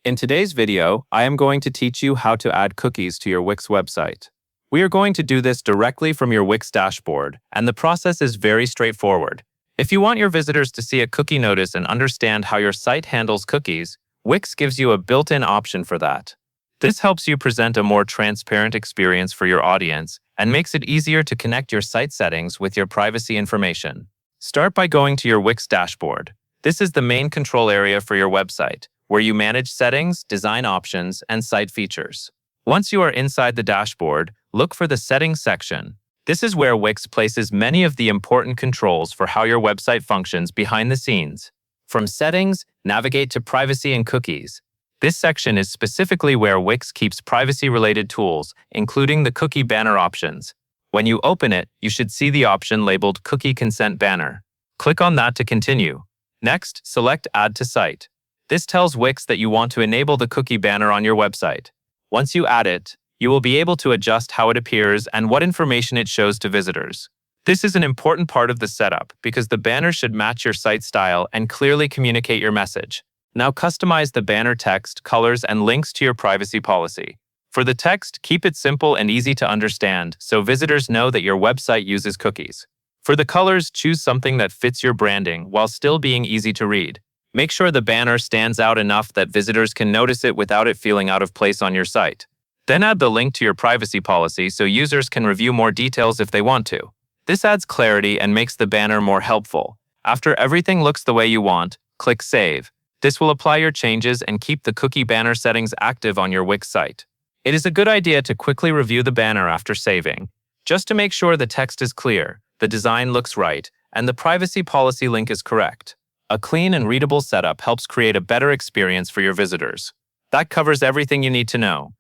In today's video, I am going to teach you how to add cookies to your Wix website. We are going to do this directly from your Wix dashboard, and the process is very straightforward. If you want your visitors to see a cookie notice and understand how your site handles cookies, Wix gives you a built-in option for that. This helps you present a more transparent experience for your audience and makes it easier to connect your site settings with your privacy information. Start by going to your Wix dashboard. This is the main control area for your website, where you manage settings, design options, and site features. Once you are inside the dashboard, look for the Settings section. This is where Wix places many of the important controls for how your website functions behind the scenes. From Settings, navigate to Privacy and Cookies. This section is specifically where Wix keeps privacy-related tools, including the cookie banner options. When you open it, you should see the option labeled Cookie Consent Banner. Click on that to continue. Next, select Add to Site. This tells Wix that you want to enable the cookie banner on your website. Once you add it, you will be able to adjust how it appears and what information it shows to visitors. This is an important part of the setup because the banner should match your site style and clearly communicate your message. Now customize the banner text, colors, and links to your privacy policy. For the text, keep it simple and easy to understand so visitors know that your website uses cookies. For the colors, choose something that fits your branding while still being easy to read. Make sure the banner stands out enough that visitors can notice it without it feeling out of place on your site. Then add the link to your privacy policy so users can review more details if they want to. This adds clarity and makes the banner more helpful. After everything looks the way you want, click Save. This will apply your changes and keep the cookie banner settings active on your Wix site. It is a good idea to quickly review the banner after saving, just to make sure the text is clear, the design looks right, and the privacy policy link is correct. A clean and readable setup helps create a better experience for your visitors. That covers everything you need to know.